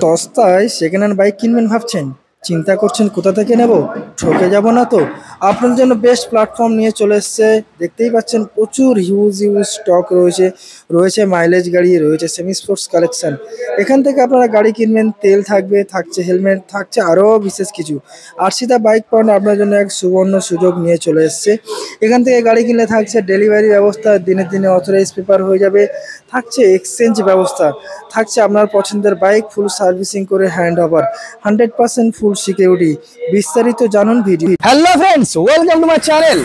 সস্তায় second hand bike কিনবেন ভাবছেন, চিন্তা করছেন কোথা থেকে নেব, ঠকে যাব না তো? আপনাদের জন্য বেস্ট প্ল্যাটফর্ম নিয়ে চলে এসেছে। দেখতেই পাচ্ছেন প্রচুর হিউজ স্টক রয়েছে। রয়েছে মাইলেজ গাড়ি, রয়েছে সেমি স্পোর্টস কালেকশন। এখান থেকে আপনারা গাড়ি কিনবেন, তেল থাকবে, থাকছে হেলমেট, থাকছে আরও বিশেষ কিছু। আরসিদা বাইক পয়েন্ট আপনার জন্য এক সুবর্ণ সুযোগ নিয়ে চলে এসেছে। এখান থেকে গাড়ি কিনলে থাকছে ডেলিভারি ব্যবস্থা, দিনে দিনে অথরাইজ পেপার হয়ে যাবে, থাকছে এক্সচেঞ্জ ব্যবস্থা, থাকছে আপনার পছন্দের বাইক ফুল সার্ভিসিং করে হ্যান্ড ওভার, 100% ফুল সিকিউরিটি। বিস্তারিত জানুন video. Hello friends, welcome to my channel,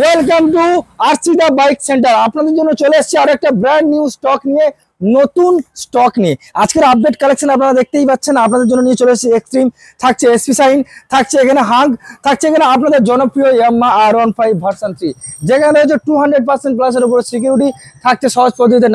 welcome to আরসিদা বাইক সেন্টার। আপনাদের জন্য চলে এসেছে আর একটা ব্র্যান্ড নিউ স্টক নিয়ে, নতুন স্টক নিয়ে। আজকের আপডেট কালেকশন আপনারা দেখতেই পাচ্ছেন। আপনাদের জন্য নিয়ে চলে এসেছে এক্সট্রিম, থাকছে এসপি শাইন, থাকছে এখানে হাঙ্ক, থাকছে এখানে আপনাদের জনপ্রিয় ইয়ামাহা R15 ভার্সন 3, যেখানে রয়েছে 200% প্লাসের উপরে সিকিউরিটি, থাকছে সহজ পদ্ধতিতে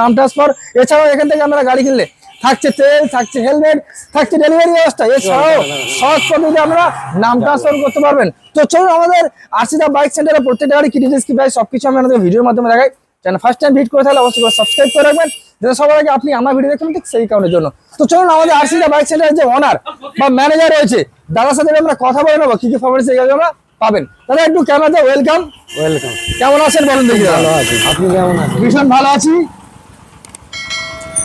নাম ট্রান্সফার। এছাড়াও এখান থেকে আপনারা গাড়ি কিনলে থাকছে তেল, থাকছে হেলমেট, থাকছে ডেলিভারি ব্যবস্থা। এছাড়াও সহজ পদ্ধতিতে আপনারা নাম ট্রান্সফার করতে পারবেন। তো চলুন আমাদের আরসিদা বাইক সেন্টারে প্রত্যেকটা গাড়ি কি ডিটেইলস কি প্রাইস সবকিছু আমি আপনাদের ভিডিওর মাধ্যমে দেখাই। চ্যানেল ফার্স্ট টাইম ভিজিট করে থাকলে অবশ্যই সাবস্ক্রাইব করে রাখবেন, যাতে সবার আগে আপনি আমার ভিডিও দেখবেন ঠিক সেই কারণের জন্য। তো চলুন আমাদের আরসিদা বাইক সেন্টারের যে ওনার বা ম্যানেজার রয়েছে দাদার সাথে আমরা কথা বলে নেবো কি কি ফরমালিটি এই আমরা পাবেন। দাদা একটু ক্যামেরাতে ওয়েলকাম। ওয়েলকাম। কেমন আছেন বলুন দেখি? ভালো আছি, আপনি কেমন আছেন? ভীষণ ভালো আছি।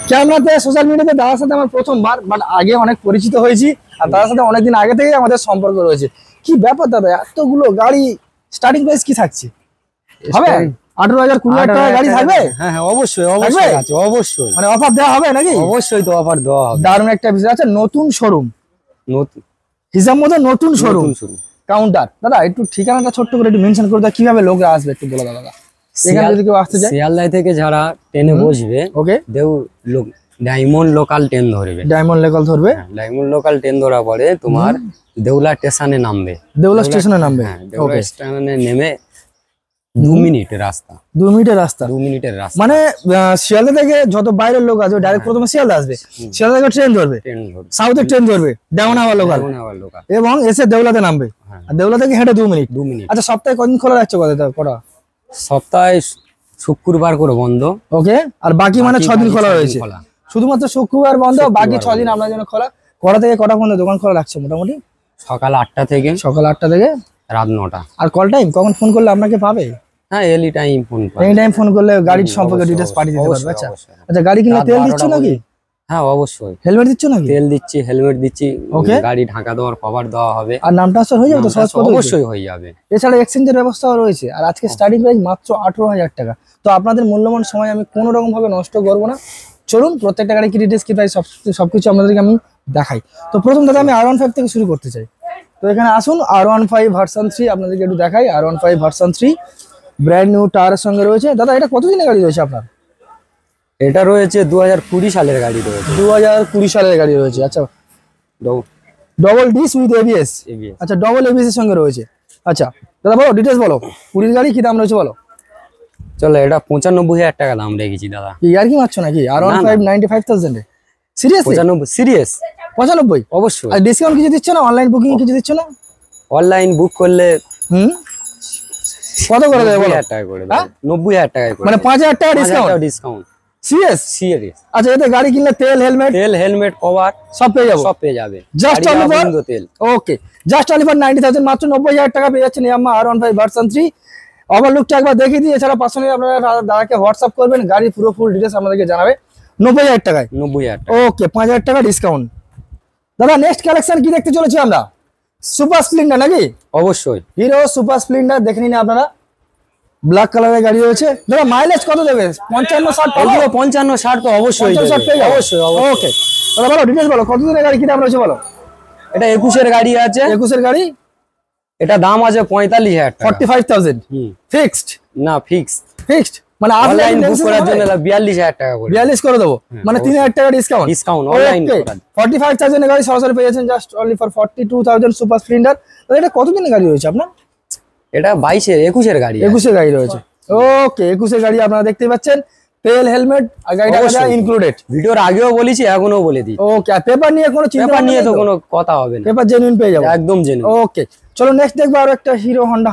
ক্যামেরাতে সোশ্যাল মিডিয়াতে দাদার সাথে আমার প্রথমবার, বাট আগে অনেক পরিচিত হয়েছি আর দাদার সাথে অনেকদিন আগে থেকেই আমাদের সম্পর্ক রয়েছে। কি ব্যাপার দাদা, এতগুলো গাড়ি স্টার্টিং প্রাইস কি থাকছে? হবে 18,000 20,000 টাকা গাড়ি থাকবে? হ্যাঁ হ্যাঁ, অবশ্যই অবশ্যই আছে, অবশ্যই। মানে অফার দেওয়া হবে নাকি? অবশ্যই তো অফার দেওয়া হবে। দারুণ একটা বিষয় আছে, নতুন শোরুম, নতুন হিসাব মতো নতুন শোরুম শুরু। কাউন্টার। দাদা একটু ঠিকানাটা ছোট্ট করে একটু মেনশন করে দাও, কিভাবে লোক আসবে একটু বলে দাও দাদা। এখানে যদি কেউ আসতে চায় শিয়ালদাহ থেকে যারা ট্রেনে বসবে, ওকে, ডায়মন্ড লোকাল ট্রেন ধরবে। ডায়মন্ড লোকাল ধরবে, ডায়মন্ড লোকাল ট্রেন ধরার পরে তোমার দেউলা স্টেশনে নামবে। দেউলা স্টেশনে নামবে, দেউলা স্টেশনে নেমে 2 মিনিটের রাস্তা, 2 মিনিটের রাস্তা। 2 মিনিটের রাস্তা। মানে শিয়ালদা থেকে যত বাইরের লোক আসবে ডাইরেক্ট প্রথমে শিয়ালদা আসবে, শিয়ালদা থেকে ট্রেন ধরবে, ট্রেন ধরবে, সাউথের ট্রেন ধরবে, ডায়মন্ড লোকাল, এবং এসে দেউলাতে নামবে। আর দেউলা থেকে হেঁটে 2 মিনিট। 2 মিনিট। আচ্ছা সপ্তাহে কদিন খোলা রাখছো? কটা? সপ্তাহে শুক্রবার করে বন্ধ। ওকে, আর বাকি মানে 6 দিন খোলা রয়েছে। শুধুমাত্র শুক্রবার বন্ধ, বাকি 6 দিন আপনার জন্য খোলা। কটা থেকে কটা পর্যন্ত দোকান খোলা রাখছে মোটামুটি? সকাল 8টা থেকে রাত 9টা। আর কল টাইম কখন ফোন করলে আপনাকে পাবে? হ্যাঁ, এনি টাইম ফোন পাবে। এনি টাইম ফোন করলে গাড়ির সম্পর্কে ডিটেইলস পাঠিয়ে দিতে পারবে। আচ্ছা আচ্ছা, গাড়ি কিনলে তেল দিচ্ছ নাকি? হ্যাঁ অবশ্যই। হেলমেট দিচ্ছ নাকি? তেল দিচ্ছি, হেলমেট দিচ্ছি, ওকে, গাড়ি ঢাকা দেওয়ার কভার দেওয়া হবে। আর নাম ট্রান্সফার হয়ে যাবে তো সহজ পদ্ধতি? অবশ্যই হয়ে যাবে। এছাড়া এক্সচেঞ্জের ব্যবস্থাও রয়েছে। আর আজকে স্টার্টিং প্রাইস মাত্র 18,000 টাকা। তো আপনাদের মূল্যবান সময় আমি কোনো রকম ভাবে নষ্ট করবো না। চলুন প্রত্যেকটা গাড়ি কি ডিটেইলস কি প্রাইস সবকিছু আপনাদেরকে আমি দেখাই। তো প্রথম দাদা আমি R15 থেকে শুরু করতে চাই। তো এখানে আসুন, R15 ভার্সন 3 আপনাদেরকে একটু দেখাই। R15 ভার্সন 3 ব্র্যান্ড নিউ টায়ারের সঙ্গে রয়েছে। দাদা এটা কতদিনের গাড়ি রয়েছে আপনার? এটা রয়েছে 2020 সালের গাড়ি রয়েছে। 2020 সালের গাড়ি রয়েছে। আচ্ছা, ডবল ডিস উইথ এবিএস। আচ্ছা, ডবল এবিএস এর সঙ্গে রয়েছে। আচ্ছা দাদা বলো ডিটেইলস বলো, 20 গাড়ি কি দাম রয়েছে বলো? চলো, এটা 95,000 টাকা দাম রেখেছি দাদা। কি আর কি মারছো নাকি? R15 95,000 এ? সিরিয়াসলি? 95 সিরিয়াস? 95 অবশ্যই। আর ডিসকাউন্ট কিছু দিচ্ছ না? অনলাইন বুকিং কিছু দিচ্ছ না? অনলাইন বুক করলে কত করে দেবে বলো? 90,000 টাকা করে দেবে। 90,000 টাকা করে, মানে 5,000 টাকা ডিসকাউন্ট? সিরিয়াস? সিরিয়াস। আচ্ছা, এতে গাড়ি কিনলে তেল হেলমেট কভার সব পেয়ে যাবো? সব পেয়ে যাবে। জাস্ট অনলি ফর তেল। ওকে, জাস্ট অনলি ফর 90,000, মাত্র 90,000 টাকা পেয়ে যাচ্ছেন ইয়ামাহা R15 ভার্সন 3। ওভারলুকটা একবার দেখিয়ে দিই। এছাড়া পার্সোনালি আপনারা দাদাকে হোয়াটসঅ্যাপ করবেন, গাড়ির পুরো ফুল ডিটেইলস আপনাদেরকে জানাবে। 90,000 টাকায়? 90,000 টাকা। ওকে, 5,000 টাকা ডিসকাউন্ট। দাদা নেক্সট কালেকশন কি দেখতে চলেছি আমরা? সুপার স্প্লেন্ডার নাকি? অবশ্যই। হিরো সুপার স্প্লেন্ডার দেখে নিন আপনারা, ব্ল্যাক কালারের গাড়ি রয়েছে। দাদা মাইলেজ কত দেবে? 55-60? 55-60 তো অবশ্যই। অবশ্যই। ওকে দাদা বলো ডিটেইলস বলো, কতদিনের গাড়ি কি দাম রয়েছে বলো? এটা 21 এর গাড়ি আছে। 21 এর গাড়ি, এটা দাম আছে 45,000 টাকা। 45,000 ফিক্সড না? ফিক্সড মানে অনলাইন বুক করার জন্য 42,000 টাকা করে। 42 করে দেবো, মানে 3,000 টাকা ডিসকাউন্ট অনলাইন। 45,000 এর গাড়ি সরাসরি পেয়ে যাচ্ছেন just only for 42,000 super Splendor. এটা কতদিনের গাড়ি রয়েছে আপনার? এটা 21 এর গাড়ি। 21 এর গাড়ি রয়েছে। ওকে, 21 এর গাড়ি আপনারা দেখতে পাচ্ছেন, তেল হেলমেট আর গাড়িটা ইনক্লুডেড। ভিডিওর আগেও বলেছি, এখনো বলে দিই। ওকে, আর পেপার নিয়ে কোনো চিন্তা নিয়ে তো কোনো কথা হবে না, পেপার জেনুইন পেয়ে যাবো, একদম জেনুইন। ওকে চলো নেক্সট দেখবো আরো একটা হিরো হন্ডা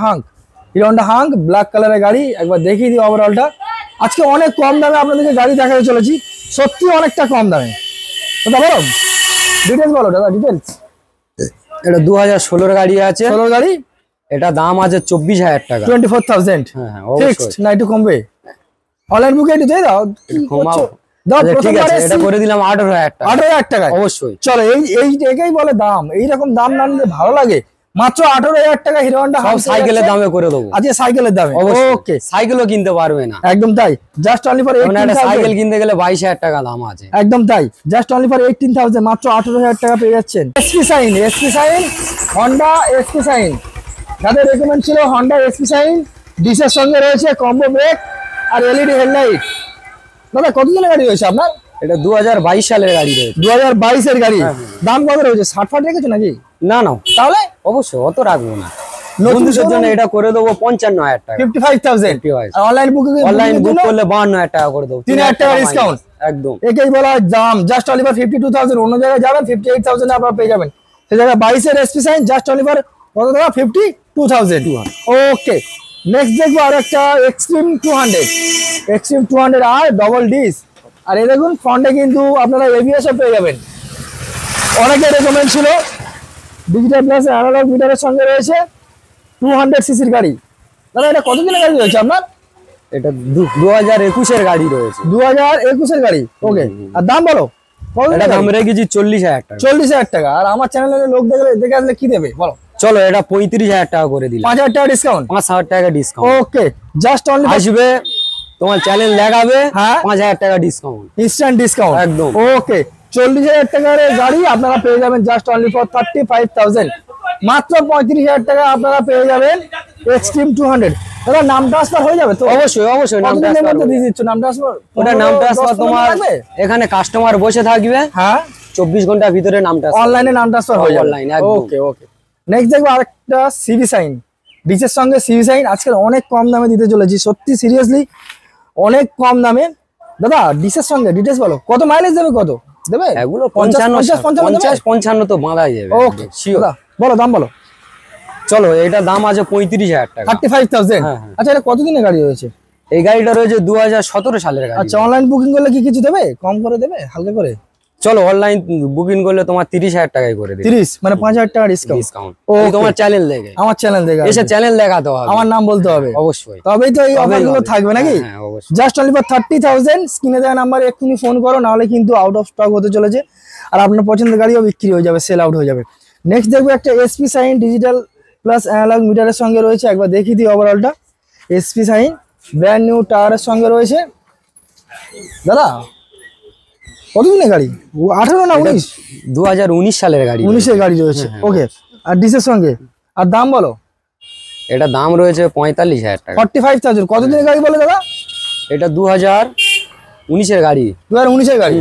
হাঙ্ক ব্ল্যাক কালারের গাড়ি। একবার দেখিয়ে দিই ওভারঅলটা। আজকে অনেক কম দামে আপনাদেরকে গাড়ি দেখাতে চলেছি, সত্যি অনেকটা কম দামে। দাদা বলো ডিটেলস বলো দাদা, ডিটেলস। এটা 2016 গাড়ি আছে, 16 গাড়ি, এটা দাম আছে 24,000 টাকা। 24,000 হ্যাঁ হ্যাঁ ফিক্সড অবশ্যই। না, একটু কমবে? অনলাইন বুকে একটু দিয়ে দাও, কি কমাও। করছো? দাও, আচ্ছা, ঠিক প্রথমবার আছে, এটা এসেছি, করে দিলাম 18,000 টাকা। 18,000 টাকায় অবশ্যই। চলো, এই একেই বলে দাম। এইরকম দাম না নিলে ভালো লাগে। মাত্র 18,000 টাকা হিরো হন্ডা সব সাইকেলের দামে করে দেবো। আজকে সাইকেলের দামে। ওকে, সাইকেলও কিনতে পারবে না, একদম তাই। জাস্ট অনলি ফর মানে একটা সাইকেল কিনতে গেলে 22,000 টাকা দাম আছে। একদম তাই, জাস্ট অনলি ফর 18,000, মাত্র 18,000 টাকা পেয়ে যাচ্ছেন। SP shine, Honda SP shine, যাদের রেকমেন্ড ছিল হন্ডা এসপি সাইন। ডিসের সঙ্গে রয়েছে কম্বো ব্রেক আর এলইডি হেডলাইট। দাদা কত দিনের গাড়ি রয়েছে আপনার? এটা 2022 সালের গাড়ি রয়েছে। 2022 এর গাড়ি। দাম কত রয়েছে? 60 রেখেছো নাকি? না না, তাহলে অবশ্যই অত রাখবো না। নতুন বন্ধুদের জন্য এটা করে দেবো 55,000 টাকা। 55,000। 55,000 আর অনলাইন বুকিং, অনলাইন বুক করলে 52,000 টাকা করে দেবো, 3,000 টাকা ডিসকাউন্ট। একদম। একেই বলা হয় দাম। Just only for 52,000। অন্য জায়গায় যাবেন 58,000 আপনারা পেয়ে যাবেন, সে জায়গায় 22 এর SP shine just only for কত টাকা? 52,000। ওকে, নেক্সট দেখবো আর একটা এক্সট্রিম 200। এক্সট্রিম 200 আর ডবল ডিস। আর এই দেখুন ফ্রন্টে কিন্তু আপনারা এবিএসও পেয়ে যাবেন। অনেকে রেকমেন্ড ছিল। ডিজিটাল প্লাস অ্যানালগ মিটারের সঙ্গে রয়েছে 200 সিসির গাড়ি। দাদা এটা কত দিনের গাড়ি রয়েছে আপনার? এটা 2021 এর গাড়ি রয়েছে। 2021 এর গাড়ি। ওকে, আর দাম বলো কত? এটা দাম রেখেছি 40,000 টাকা। 40,000 টাকা। আর আমার চ্যানেলের লোক দেখে আসলে কি দেবে বলো? চলো, এটা 35,000 টাকা করে দিলাম। 5,000 টাকা ডিসকাউন্ট। 5,000 টাকা ডিসকাউন্ট। ওকে, জাস্ট অনলি আসবে, তোমার চ্যানেল দেখাবে, হ্যাঁ। 5,000 টাকা ডিসকাউন্ট, ইনস্ট্যান্ট ডিসকাউন্ট একদম। ওকে, 40,000 টাকার গাড়ি আপনারা পেয়ে যাবেন জাস্ট অনলি ফর 35,000। মাত্র 35,000 টাকা আপনারা পেয়ে যাবেন এক্সট্রিম 200। দাদা নাম ট্রান্সফার হয়ে যাবে তো? অবশ্যই অবশ্যই, নাম কতদিনের ট্রান্সফার মধ্যে দিয়ে দিচ্ছ নাম ট্রান্সফার? ওটা নাম ট্রান্সফার তোমার এখানে কাস্টমার বসে থাকবে, হ্যাঁ 24 ঘন্টার ভিতরে নাম ট্রান্সফার। অনলাইনে নাম ট্রান্সফার হয়ে যাবে। অনলাইন, একদম। ওকে ওকে, নেক্সট দেখবো আরেকটা সিভি সাইন। ডিসের সঙ্গে সিভি সাইন আজকাল অনেক কম দামে দিতে চলেছি, সত্যি সিরিয়াসলি অনেক কম দামে। দাদা ডিসের সঙ্গে ডিটেলস বলো, কত মাইলেজ দেবে? কত দেবে এগুলো 55 তো বাঁধাই যাবে। Okay sure. বলো দাম বলো। চলো, এটা দাম আছে 35,000 টাকা। 35,000। হ্যাঁ, হ্যাঁ। আচ্ছা, এটা কতদিনের গাড়ি রয়েছে? এই গাড়িটা রয়েছে 2017 সালের গাড়ি। আচ্ছা, অনলাইন বুকিং করলে কি কিছু দেবে? কম করে দেবে হালকা করে? চলো, অনলাইন বুকিং করলে তোমার 30,000 টাকায় করে দিই। 30 মানে 5,000 টাকা ডিসকাউন্ট। ডিসকাউন্ট তোমার চ্যানেল দেখে, আমার চ্যানেল দেখে এসে চ্যানেল দেখাতে হবে, আমার নাম বলতে হবে অবশ্যই, তবেই তো এই অফার গুলো থাকবে নাকি? হ্যাঁ অবশ্যই। Just only for 30,000। স্ক্রিনে দেওয়া নাম্বারে এক্ষুনি ফোন করো, নাহলে কিন্তু আউট অফ স্টক হতে চলেছে। আর আপনার পছন্দের গাড়িও বিক্রি হয়ে যাবে, সেল আউট হয়ে যাবে। নেক্সট দেখবো একটা SP shine digital plus analog মিটারের সঙ্গে রয়েছে। একবার দেখিয়ে দিই ওভারঅলটা। এসপি সাইন ব্র্যান্ড নিউ টায়ারের সঙ্গে রয়েছে। দাদা কতদিনের গাড়ি? 18 না 19? 2019 সালের গাড়ি। 19-এর গাড়ি রয়েছে। ওকে, আর ডিসের সঙ্গে। আর দাম বলো? এটা দাম রয়েছে 45,000 টাকা। 45,000। কতদিনের গাড়ি বলে দাদা? এটা 2019 এর গাড়ি। 2019-এর গাড়ি।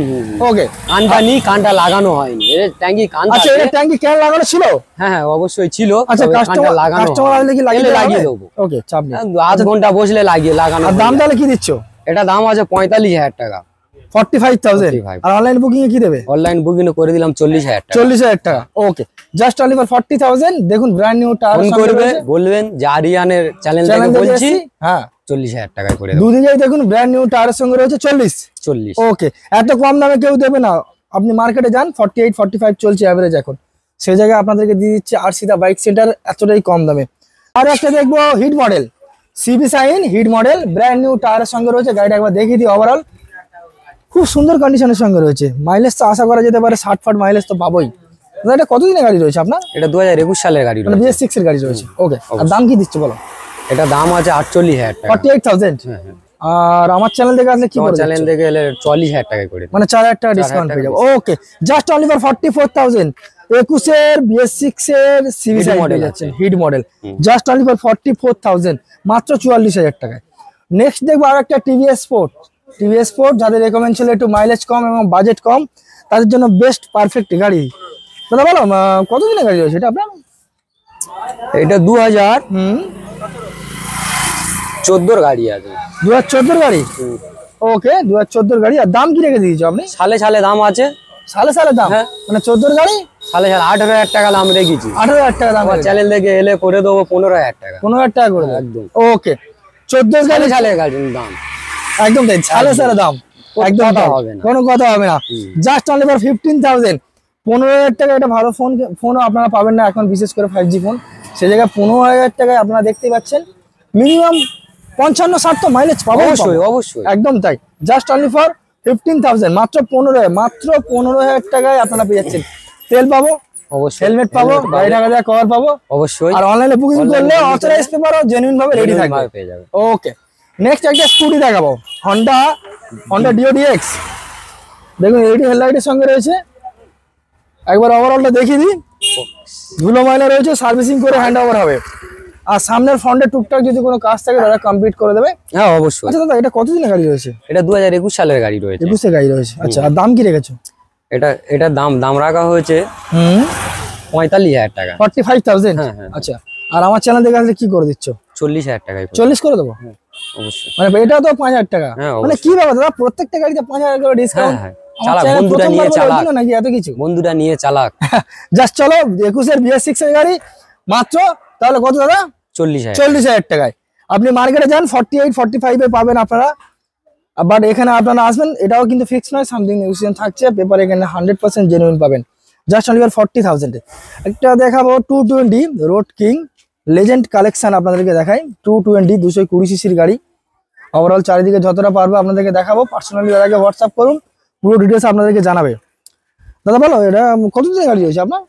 ওকে, কানটা কানটা লাগানো হয়নি, এর ট্যাঙ্কি কান। আচ্ছা, এটা ট্যাঙ্কি কেন লাগানো ছিল? হ্যাঁ হ্যাঁ অবশ্যই ছিল। আচ্ছা, তবে কাস্টমার কানটা লাগানো আসলে কি লাগিয়ে লাগিয়ে দেবো। ওকে, চাপ নেই। আধ ঘন্টা বসলে লাগানো। আর দাম তাহলে কি দিচ্ছ? এটা দাম আছে 45,000 টাকা। 45,000। আর অনলাইন বুকিং এ কি দেবে? অনলাইন বুকিং করে দিলাম 40,000 টাকা। 40,000 টাকা। ওকে, জাস্ট অনলি ফর 40,000। দেখুন ব্র্যান্ড নিউ টায়ার ফোন করবে, বলবেন যে আরিয়ানের চ্যানেল থেকে বলছি, হ্যাঁ 40,000 টাকায় করে দেবো। দুদিকেই দেখুন ব্র্যান্ড নিউ টায়ারের সঙ্গে রয়েছে 40। ওকে, এত কম দামে কেউ দেবে না। আপনি মার্কেটে যান 48 45 চলছে এভারেজ এখন, সেই জায়গায় আপনাদেরকে দিয়ে দিচ্ছে আরসিদা বাইক সেন্টার এতটাই কম দামে। আর একটা দেখবো hit model CB shine hit model, brand new টায়ারের সঙ্গে রয়েছে। গাড়িটা একবার দেখিয়ে দিই ওভারঅল, খুব সুন্দর কন্ডিশনের সঙ্গে রয়েছে। মাইলেজ তো আশা করা যেতে পারে 60 মাইলেজ তো পাবোই। এটা কতদিনের গাড়ি রয়েছে আপনার? এটা 2021 সালের গাড়ি, মানে BS6 এর গাড়ি রয়েছে। ওকে, আর দাম কি দিচ্ছে বলো? এটা দাম আছে 48,000 টাকা। 48,000। আর আমার চ্যানেল থেকে আসলে কি আমার করে চ্যানেল থেকে এলে 40,000 টাকায় করে দিই। মানে 4,000 টাকা ডিসকাউন্ট পেয়ে যাবে। ওকে, জাস্ট অনলি ফর 44,000। 21 এর BS6 এর সিভি সাইন মডেল আছে, hit model, just only for 44,000, মাত্র 44,000 টাকায়। নেক্সট দেখবো আর একটা টিভিএস স্পোর্ট। টিভিএস স্পোর্ট যাদের রেকমেন্ড ছিল একটু মাইলেজ কম এবং বাজেট কম, তাদের জন্য বেস্ট পারফেক্ট গাড়ি। দাদা বলো কতদিনের গাড়ি রয়েছে এটা আপনার? এটা 2014 গাড়ি আছে। 2014 গাড়ি। ওকে, 2014 গাড়ি। আর দাম কি রেখে দিয়েছো আপনি? সালে সালে দাম আছে। সালে সালে দাম? হ্যাঁ, মানে 14 গাড়ি সালে সালে 18,000 টাকা দাম রেখেছি। 18,000 টাকা দাম। আমার চ্যানেল থেকে এলে করে দেবো 15,000 টাকা। 15,000 টাকা করে দেবো একদম। ওকে, 14 গাড়ি সালে সালে গাড়ির দাম একদম তাই, সালে সালে দাম, একদম কথা তাই, হবে না, কোনো কথা হবে না। Just only for 15,000। 15,000 টাকা একটা ভালো ফোনও আপনারা পাবেন না এখন, বিশেষ করে 5G ফোন। সেই জায়গায় 15,000 টাকায় আপনারা দেখতেই পাচ্ছেন মিনিমাম 55-60 তো মাইলেজ পাবো। অবশ্যই একদম তাই। জাস্ট অনলি ফর 15,000, মাত্র 15,000 টাকায় আপনারা পেয়ে যাচ্ছেন। তেল পাবো, অবশ্যই, হেলমেট পাবো, গাড়ি ঢাকা দেওয়া কভার পাবো অবশ্যই। আর অনলাইনে বুকিং করলে অথরাইজ পেপারও জেনুইন ভাবে রেডি থাকবে, পেয়ে যাবে। ওকে। নেক্সট একটা স্কুটি দেখাবো, হন্ডা ডিও ডিএক্স। দেখুন এলইডি হেডলাইটের সঙ্গে রয়েছে। একবার ওভারঅলটা দেখিয়ে দিই। ধুলো ময়লা রয়েছে, সার্ভিসিং করে হ্যান্ড ওভার হবে। আর সামনের ফ্রন্টে টুকটাক যদি কোনো কাজ থাকে দাদা কমপ্লিট করে দেবে। হ্যাঁ অবশ্যই। আচ্ছা দাদা, এটা কতদিনের গাড়ি রয়েছে? এটা 2021 সালের গাড়ি রয়েছে। 21 এর গাড়ি রয়েছে, আচ্ছা। আর দাম কি রেখেছো? এটা দাম রাখা হয়েছে 45,000 টাকা। 45,000? হ্যাঁ। আচ্ছা। আর আমার চ্যানেল দেখে আসলে কি করে দিচ্ছ? 40,000 টাকায় 40 করে দেবো? অবশ্যই। মানে এটা তো 5,000 টাকা। হ্যাঁ, মানে কি ব্যাপার দাদা, প্রত্যেকটা গাড়িতে 5,000 করে ডিসকাউন্ট? হ্যাঁ, চালাক বন্ধুরা নিয়ে চালাক নাকি এত কিছু? বন্ধুরা নিয়ে চালাক। জাস্ট চলো 21 এর BS6 এর গাড়ি মাত্র তাহলে কত দাদা? 40,000 টাকায়। আপনি মার্কেটে যান 48-45 এ পাবেন আপনারা, বাট এখানে আপনারা আসবেন। এটাও কিন্তু ফিক্স নয়, সামথিং নেগোসিয়েশন থাকছে। পেপার এখানে 100% জেনুইন পাবেন। জাস্ট অনলি ফর 40,000 এ। একটা দেখাবো 220 রোড কিং লেজেন্ড কালেকশন আপনাদেরকে দেখাই। 220 220 সিসির গাড়ি। ওভারঅল চারিদিকে যতটা পারবো আপনাদেরকে দেখাবো। পার্সোনালি দাদাকে হোয়াটসঅ্যাপ করুন, পুরো ডিটেলস আপনাদেরকে জানাবে। দাদা বলো এটা কত দিনের গাড়ি রয়েছে আপনার?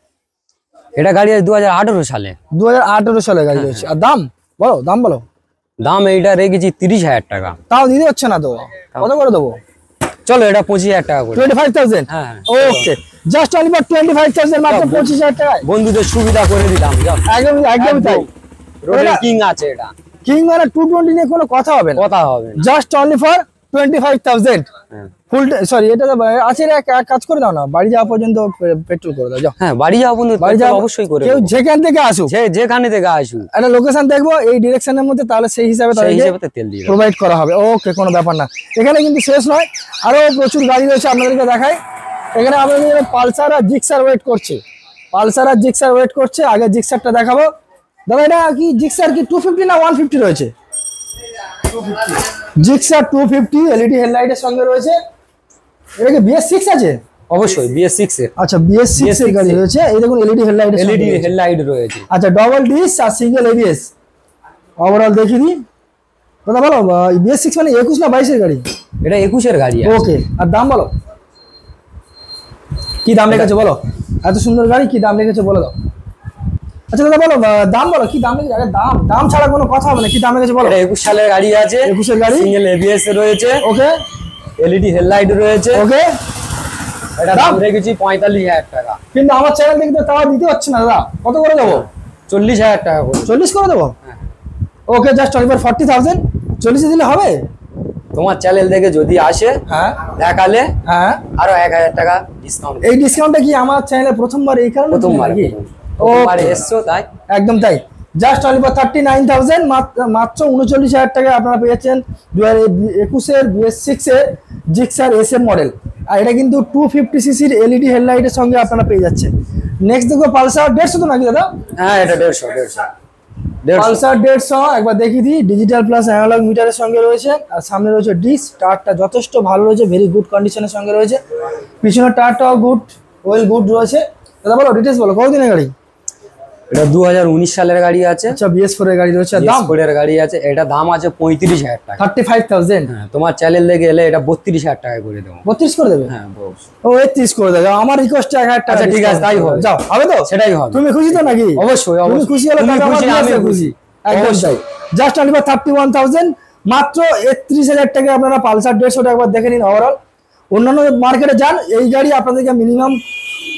এটা গাড়ি আছে 2018 সালে। 2018 সালে গাড়ি রয়েছে। আর দাম বলো। দাম এইটা রেখেছি 30,000 টাকা। তাও দিতে হচ্ছে না তো, কত করে দেবো? চলো এটা 25,000 টাকা করে। 25,000? হ্যাঁ। ওকে, জাস্ট অনলি ফর 25,000, মাত্র 25,000 টাকায় বন্ধুদের সুবিধা করে দিলাম। একদম তাই। রোডের কিং আছে এটা। কিং মানে 220 নিয়ে কোনো কথা হবে না। Just only for 25,000 full. Sorry, এটা তো আছে। এক কাজ করে দাও না, বাড়ি যাওয়া পর্যন্ত পেট্রোল করে দাও। যাও। হ্যাঁ, বাড়ি যাওয়া পর্যন্ত অবশ্যই করে কেউ যেখান থেকে আসুক, যেখানে থেকে আসুক, একটা লোকেশন দেখবো এই ডিরেকশনের মধ্যে, তাহলে সেই হিসাবে তেল দিয়ে প্রোভাইড করা হবে। ওকে, কোনো ব্যাপার না। এখানে কিন্তু শেষ নয়, আরো প্রচুর গাড়ি রয়েছে আপনাদেরকে দেখাই। এখানে আপনাদের পালসার আর জিক্সার ওয়েট করছে। আগে জিক্সারটা দেখাবো। দাদা এটা কি জিক্সার কি 250 না 150 রয়েছে? জিক্সার 250 এলইডি হেডলাইটের সঙ্গে রয়েছে। এটা কি BS6 আছে? অবশ্যই BS6 এর। আচ্ছা, BS6 এর গাড়ি রয়েছে। এই দেখুন এলইডি হেডলাইট রয়েছে। আচ্ছা, ডবল ডিস আর সিঙ্গেল ABS। ওভারঅল দেখিয়ে দিই। দাদা বলো BS6 মানে 21 না 22 এর গাড়ি? এটা 21 এর গাড়ি। ওকে। আর দাম বলো, কি দাম রেখেছো বলো? এত সুন্দর গাড়ি কি দাম রেখেছো বলে দাও। আচ্ছা দাদা বলো দাম বলো, কি দাম রেখেছো? দাম ছাড়া কোনো কথা হবে না, কি দাম রেখেছো বলো? এটা 21 সালের গাড়ি আছে। 21 এর গাড়ি, সিঙ্গেল ABS রয়েছে। ওকে। এলইডি হেডলাইট রয়েছে। ওকে। এটা দাম রেখেছি 45,000 টাকা। কিন্তু আমার চ্যানেল থেকে তো তাও দিতে হচ্ছে না দাদা, কত করে দেবো? 40,000 টাকা করে। 40 করে দেবো? ওকে, জাস্ট অনলি ফর 40,000। 40 দিলে হবে? তোমার চ্যানেল থেকে যদি আসে, হ্যাঁ দেখালে আরো 1,000 টাকা ডিসকাউন্ট। এই ডিসকাউন্টটা কি আমার চ্যানেলে প্রথমবার এই কারণে? প্রথমবার এসছো তাই। একদম তাই। জাস্ট অনলি ফর 39,000, মাত্র 39,000 টাকায় আপনারা পেয়েছেন 2021 এর BS6 এর জিক্সার SM মডেল। আর এটা কিন্তু 250 সিসির এলইডি হেডলাইটের সঙ্গে আপনারা পেয়ে যাচ্ছেন। নেক্সট দেখো পালসার 150 তো নাকি দাদা? হ্যাঁ, এটা 150। পালসার 150 একবার দেখিয়ে দিই। ডিজিটাল প্লাস অ্যানালগ মিটারের সঙ্গে রয়েছে। আর সামনে রয়েছে ডিস। টায়ারটা যথেষ্ট ভালো রয়েছে, ভেরি গুড কন্ডিশনের সঙ্গে রয়েছে। পিছনের টায়ারটাও গুড রয়েছে। দাদা বলো ডিটেলস বলো, কতদিনের গাড়ি? এটা 2019 সালের গাড়ি আছে। আচ্ছা, BS4 এর গাড়ি রয়েছে। দাম BS4 এর গাড়ি আছে। এটা দাম আছে 35,000 টাকা। 35,000? হ্যাঁ, তোমার চ্যানেল থেকে এলে এটা 32,000 টাকা করে দেবো। 32 করে দেবে? হ্যাঁ, ও 31 করে দেবে। আমার রিকোয়েস্ট 1,000 টাকা। আচ্ছা ঠিক আছে, তাই হবে। যাও, হবে তো? সেটাই হবে। তুমি খুশি তো নাকি? অবশ্যই। তুমি খুশি হলে তুমি খুশি, আমি খুশি। একদম তাই। জাস্ট অনলি ফর 31,000, মাত্র 31,000 টাকা আপনারা পালসার 150 একবার দেখে নিন। ওভারঅল অন্যান্য মার্কেটে যান, এই গাড়ি আপনাদেরকে মিনিমাম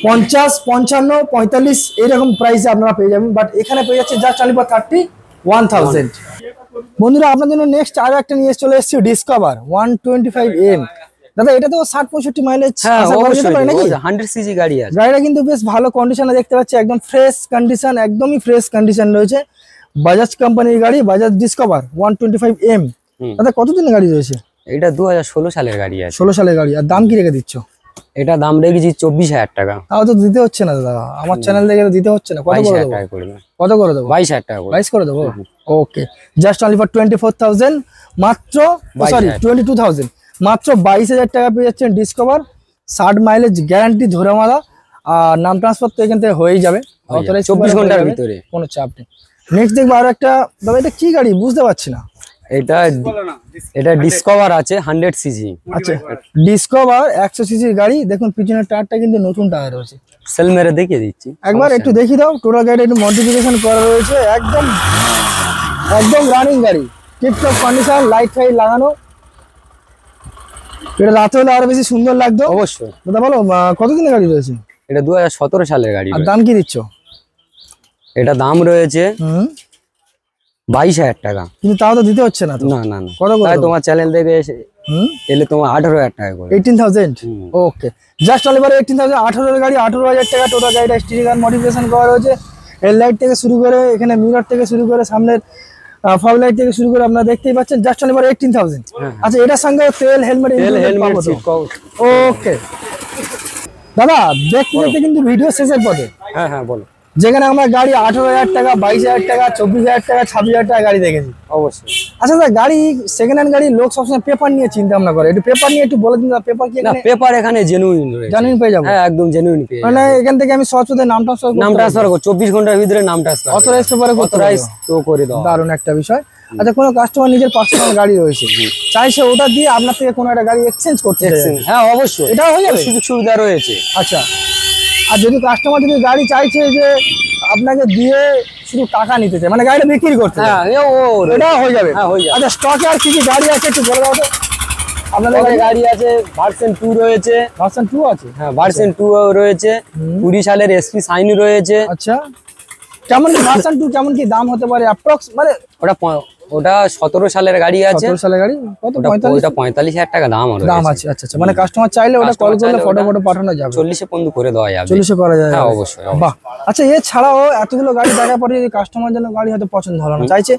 50, 55, 45 এইরকম প্রাইসে আপনারা পেয়ে যাবেন, বাট এখানে পেয়ে যাচ্ছে জাস্ট অনলি ফর 31,000। বন্ধুরা আপনার জন্য নেক্সট আরো একটা নিয়ে চলে এসেছি, ডিসকভার 125M। দাদা এটা তো 60-65 মাইলেজ নাকি? 100 সিসি গাড়ি আছে। গাড়িটা কিন্তু বেশ ভালো কন্ডিশনে দেখতে পাচ্ছি, একদম ফ্রেশ কন্ডিশন, একদমই ফ্রেশ কন্ডিশন রয়েছে। বাজাজ কোম্পানির গাড়ি, বাজাজ ডিসকভার 125M। দাদা কতদিনের গাড়ি রয়েছে? এটা 2016 সালের গাড়ি আছে। 16 সালের গাড়ি। আর দাম কি রেখে দিচ্ছ? এটা দাম রেখেছি 24,000 টাকা। তাও তো দিতে হচ্ছে না দাদা, আমার চ্যানেল থেকে দিতে হচ্ছে না। কত করে দেবো? 22,000 টাকা। 22 করে দেবো? ওকে, জাস্ট অনলি ফর 24,000, মাত্র 22,000, মাত্র 22,000 টাকা পেয়ে যাচ্ছেন ডিসকভার। 60 মাইলেজ গ্যারান্টি ধরে মারা। আর নাম ট্রান্সফার তো এখান থেকে হয়েই যাবে, হয়ে যাবে, Authorized 24 হয়ে ঘন্টার যাবে, ভিতরে। কোনো চাপ নেই। নেক্সট দেখবো আরো একটা, দাদা এটা কি গাড়ি বুঝতে পারছি না। এটা এটা ডিসকভার আছে 100 সিসি, আচ্ছা ডিসকভার 100 সিসির গাড়ি, দেখুন পিছনের টায়ারটা কিন্তু নতুন টায়ার রয়েছে। সেল মেরে দেখিয়ে দিচ্ছি একবার একটু দেখিয়ে দাও, টোটাল গাড়ি একটু মডিফিকেশন করা রয়েছে, একদম একদম রানিং গাড়ি, টিপটপ কন্ডিশন, লাইট ফাইট লাগানো। এটা রাতে হলে আরো বেশি সুন্দর লাগতো। অবশ্যই। দাদা বলো কতদিনের গাড়ি রয়েছে এটা 2017 সালের গাড়ি আর রয়েছে। দাম কি দিচ্ছ? এটা দাম রয়েছে 22,000 টাকা। কিন্তু তাও তো দিতে হচ্ছে না তো। না না না, কত করে তাই দেবো? তোমার চ্যানেল থেকে এলে তোমার 18,000 টাকা করে। 18,000। হুম। ওকে, জাস্ট অনলি 18,000। 18 গাড়ি 18,000 টাকা টোটাল গাড়িটা স্টিরিং আর মডিফিকেশন করা রয়েছে। হেডলাইট থেকে শুরু করে এখানে মিরর থেকে শুরু করে সামনের ফগ লাইট থেকে শুরু করে আপনারা দেখতেই পাচ্ছেন, জাস্ট অনলি 18,000। আচ্ছা এটার সঙ্গে তেল হেলমেট হেলমেট সিট ওকে দাদা, দেখতে দেখতে কিন্তু ভিডিও শেষের পথে, হ্যাঁ হ্যাঁ বলো। যেখানে আমরা গাড়ি 18,000 টাকা, 22,000 টাকা, 24,000 টাকা, 26,000 টাকা গাড়ি দেখেছি। অবশ্যই। আচ্ছা স্যার, গাড়ি সেকেন্ড হ্যান্ড গাড়ি লোক সবসময় পেপার নিয়ে চিন্তা ভাবনা করে, একটু পেপার নিয়ে একটু বলে দিন, পেপার কি না, এখানে পেপার এখানে জেনুইন রয়েছে। জানুইন পেয়ে যাবো? হ্যাঁ একদম জেনুইন পেয়ে মানে এখান থেকে আমি সহজ পথে নাম ট্রান্সফার নাম ট্রান্সফার করো 24 ঘন্টার ভিতরে নাম ট্রান্সফার অথরাইজ পেপারে করতে অথরাইজ তো করে দাও। দারুণ একটা বিষয়। আচ্ছা কোনো কাস্টমার নিজের পার্সোনাল গাড়ি রয়েছে, চাইছে ওটা দিয়ে আপনার থেকে কোনো একটা গাড়ি এক্সচেঞ্জ করতে চাইছে, হ্যাঁ অবশ্যই, এটাও হয়ে যাবে? সুযোগ সুবিধা রয়েছে। আচ্ছা, আর যদি কাস্টমার যদি গাড়ি চাইছে যে আপনাকে দিয়ে শুধু টাকা নিতে চায়, মানে গাড়িটা বিক্রি করতে চায়, হ্যাঁ এটাও হয়ে যাবে? হ্যাঁ হয়ে যাবে। আচ্ছা স্টকে আর কি কি গাড়ি আছে একটু বলে দাও তো। আপনাদের আমাদের গাড়ি আছে ভার্সন 2 রয়েছে, ভার্সন 2 আছে? হ্যাঁ ভার্সন 2 রয়েছে, 20 সালের এসপি সাইন রয়েছে। আচ্ছা কেমন কি ভার্সন 2 কেমন কি দাম হতে পারে অ্যাপ্রক্স? মানে ওটা 17 সালের গাড়ি আছে। 17 সালের গাড়ি কত? ওটা 45,000 টাকা দাম রয়েছে। দাম আছে। আচ্ছা আচ্ছা, মানে কাস্টমার চাইলে ওটা কল করলে ফটো ফটো পাঠানো যাবে? 40 পর্যন্ত করে দেওয়া যাবে। 40 করা যায়? হ্যাঁ অবশ্যই। বাহ। আচ্ছা এছাড়াও এতগুলো গাড়ি দেখার পরে যদি কাস্টমার জন্য গাড়ি হয়তো পছন্দ হলো না, চাইছে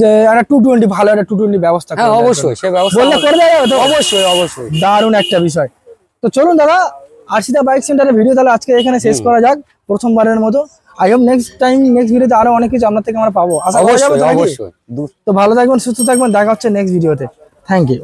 যে একটা 220 ভালো একটা 220 ব্যবস্থা হ্যাঁ অবশ্যই, সে ব্যবস্থা বললে করে দেওয়া যাবে তো? অবশ্যই অবশ্যই। দারুণ একটা বিষয়। তো চলুন দাদা, আরশিদা বাইক সেন্টারের ভিডিও তাহলে আজকে এখানে শেষ করা যাক প্রথমবারের মতো। I hope next time next ভিডিওতে আরো অনেক কিছু আপনার থেকে আমরা পাবো, আশা করা যাবে তো নাকি? অবশ্যই। তো ভালো থাকবেন, সুস্থ থাকবেন, দেখা হচ্ছে নেক্সট ভিডিওতে। Thank you.